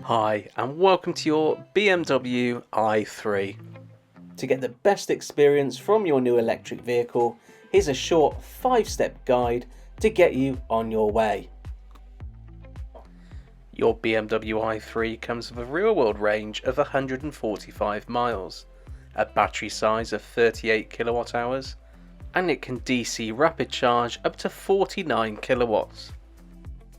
Hi and welcome to your BMW i3. To get the best experience from your new electric vehicle, here's a short 5-step guide to get you on your way. Your BMW i3 comes with a real-world range of 145 miles, a battery size of 38 kilowatt hours, and it can DC rapid charge up to 49 kilowatts.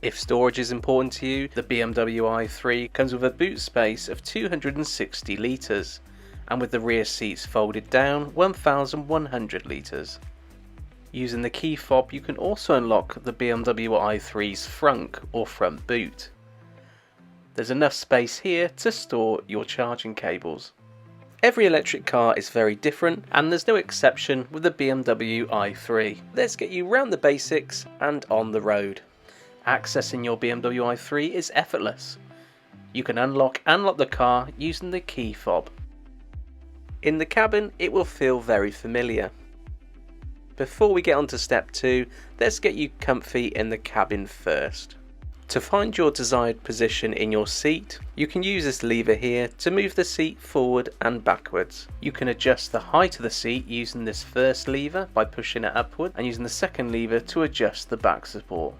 If storage is important to you, the BMW i3 comes with a boot space of 260 litres and with the rear seats folded down 1100 litres. Using the key fob you can also unlock the BMW i3's frunk or front boot. There's enough space here to store your charging cables. Every electric car is very different and there's no exception with the BMW i3. Let's get you round the basics and on the road. Accessing your BMW i3 is effortless. You can unlock and lock the car using the key fob. In the cabin it will feel very familiar. Before we get on to step 2, let's get you comfy in the cabin first. To find your desired position in your seat, you can use this lever here to move the seat forward and backwards. You can adjust the height of the seat using this first lever by pushing it upward and using the second lever to adjust the back support.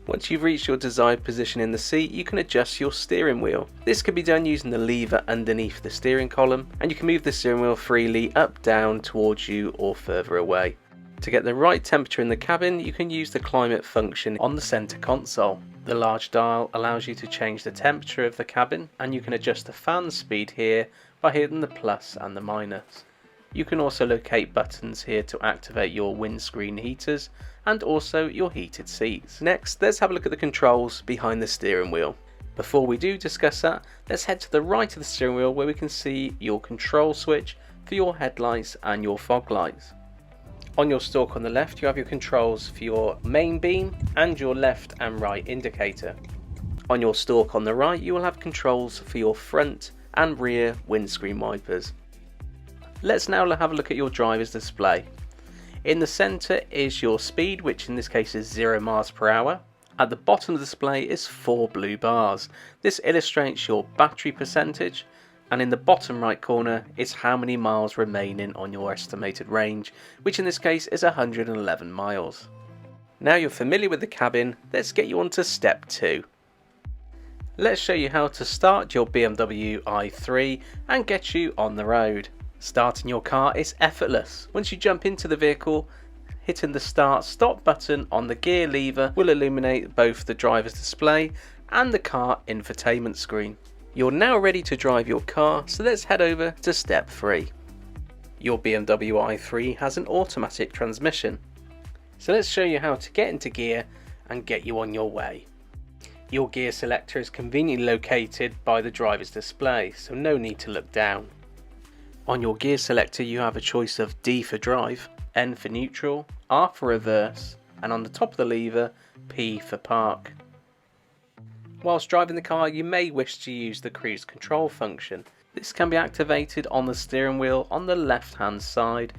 Once you've reached your desired position in the seat, you can adjust your steering wheel. This can be done using the lever underneath the steering column, and you can move the steering wheel freely up, down, towards you or further away. To get the right temperature in the cabin, you can use the climate function on the center console. The large dial allows you to change the temperature of the cabin, and you can adjust the fan speed here by hitting the plus and the minus. You can also locate buttons here to activate your windscreen heaters and also your heated seats. Next, let's have a look at the controls behind the steering wheel. Before we do discuss that, let's head to the right of the steering wheel where we can see your control switch for your headlights and your fog lights. On your stalk on the left you have your controls for your main beam and your left and right indicator. On your stalk on the right you will have controls for your front and rear windscreen wipers. Let's now have a look at your driver's display. In the centre is your speed, which in this case is 0 miles per hour. At the bottom of the display is 4 blue bars. This illustrates your battery percentage, and in the bottom right corner is how many miles remaining on your estimated range, which in this case is 111 miles. Now you're familiar with the cabin, let's get you on to step 2. Let's show you how to start your BMW i3 and get you on the road. Starting your car is effortless. Once you jump into the vehicle, hitting the start stop button on the gear lever will illuminate both the driver's display and the car infotainment screen. You're now ready to drive your car, so let's head over to step 3. Your BMW i3 has an automatic transmission. So let's show you how to get into gear and get you on your way. Your gear selector is conveniently located by the driver's display, so no need to look down. On your gear selector you have a choice of D for drive, N for neutral, R for reverse, and on the top of the lever, P for park. Whilst driving the car you may wish to use the cruise control function. This can be activated on the steering wheel on the left hand side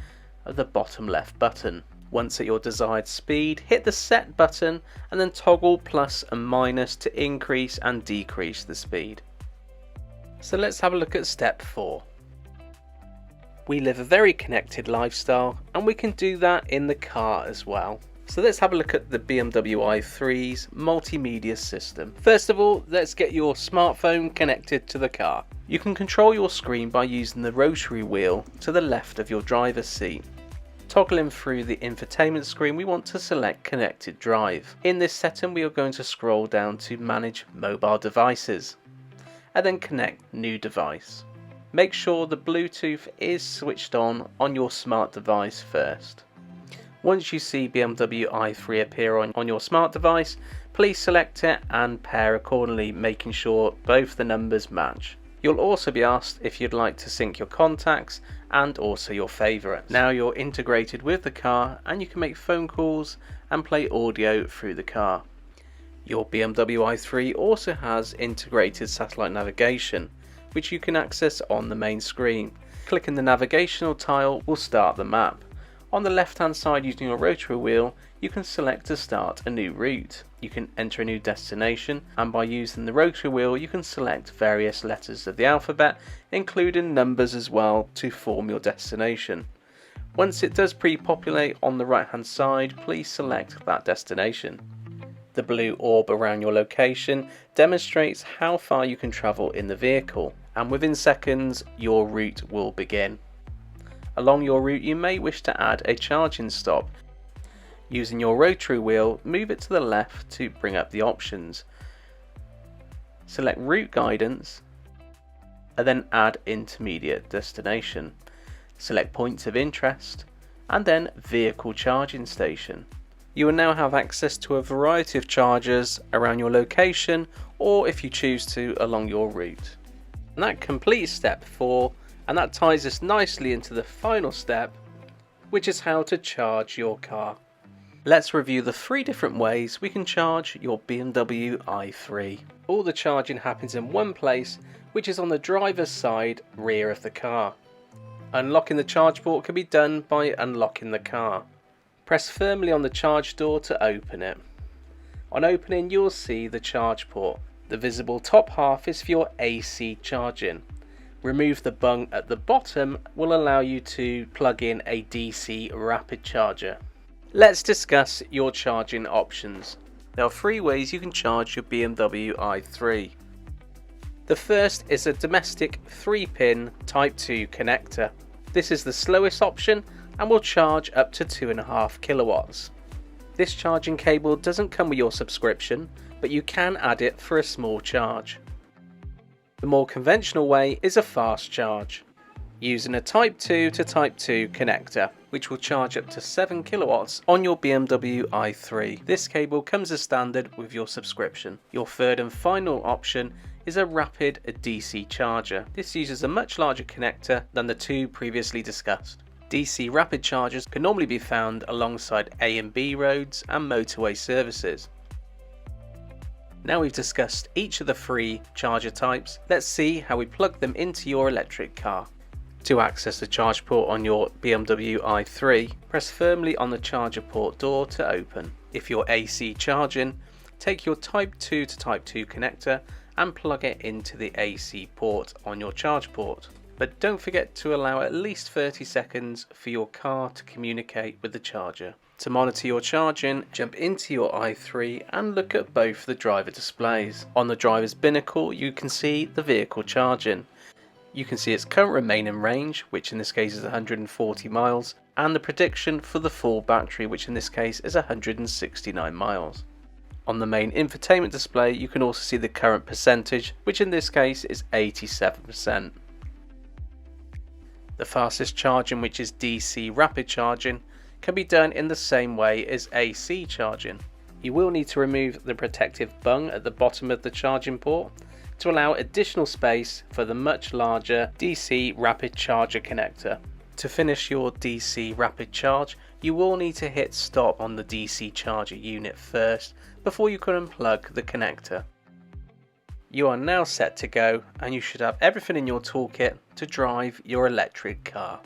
of the bottom left button. Once at your desired speed, hit the set button and then toggle plus and minus to increase and decrease the speed. So let's have a look at step 4. We live a very connected lifestyle and we can do that in the car as well. So let's have a look at the BMW i3's multimedia system. First of all, let's get your smartphone connected to the car. You can control your screen by using the rotary wheel to the left of your driver's seat. Toggling through the infotainment screen, we want to select Connected Drive. In this setting, we are going to scroll down to Manage Mobile Devices and then Connect New Device. Make sure the Bluetooth is switched on your smart device first. Once you see BMW i3 appear on your smart device, please select it and pair accordingly, making sure both the numbers match. You'll also be asked if you'd like to sync your contacts and also your favourites. Now you're integrated with the car and you can make phone calls and play audio through the car. Your BMW i3 also has integrated satellite navigation, which you can access on the main screen. Clicking the navigational tile will start the map. On the left hand side, using your rotary wheel, you can select to start a new route. You can enter a new destination, and by using the rotary wheel you can select various letters of the alphabet, including numbers as well, to form your destination. Once it does pre-populate on the right hand side, please select that destination. The blue orb around your location demonstrates how far you can travel in the vehicle, and within seconds your route will begin. Along your route you may wish to add a charging stop. Using your rotary wheel, move it to the left to bring up the options. Select route guidance and then add intermediate destination. Select points of interest and then vehicle charging station. You will now have access to a variety of chargers around your location, or if you choose to, along your route. And that completes step 4. And that ties us nicely into the final step, which is how to charge your car. Let's review the 3 different ways we can charge your BMW i3. All the charging happens in one place, which is on the driver's side rear of the car. Unlocking the charge port can be done by unlocking the car. Press firmly on the charge door to open it. On opening, you'll see the charge port. The visible top half is for your AC charging. Remove the bung at the bottom will allow you to plug in a DC rapid charger. Let's discuss your charging options. There are 3 ways you can charge your BMW i3. The first is a domestic 3-pin Type 2 connector. This is the slowest option and will charge up to 2.5 kilowatts. This charging cable doesn't come with your subscription, but you can add it for a small charge. The more conventional way is a fast charge, using a Type 2 to Type 2 connector, which will charge up to 7 kilowatts on your BMW i3. This cable comes as standard with your subscription. Your third and final option is a rapid DC charger. This uses a much larger connector than the 2 previously discussed. DC rapid chargers can normally be found alongside A and B roads and motorway services. Now we've discussed each of the 3 charger types, let's see how we plug them into your electric car. To access the charge port on your BMW i3, press firmly on the charger port door to open. If you're AC charging, take your Type 2 to Type 2 connector and plug it into the AC port on your charge port. But don't forget to allow at least 30 seconds for your car to communicate with the charger. To monitor your charging, jump into your i3 and look at both the driver displays. On the driver's binnacle you can see the vehicle charging. You can see its current remaining range, which in this case is 140 miles, and the prediction for the full battery, which in this case is 169 miles. On the main infotainment display you can also see the current percentage, which in this case is 87%. The fastest charging, which is DC rapid charging, can be done in the same way as AC charging. You will need to remove the protective bung at the bottom of the charging port to allow additional space for the much larger DC rapid charger connector. To finish your DC rapid charge, you will need to hit stop on the DC charger unit first before you can unplug the connector. You are now set to go, and you should have everything in your toolkit to drive your electric car.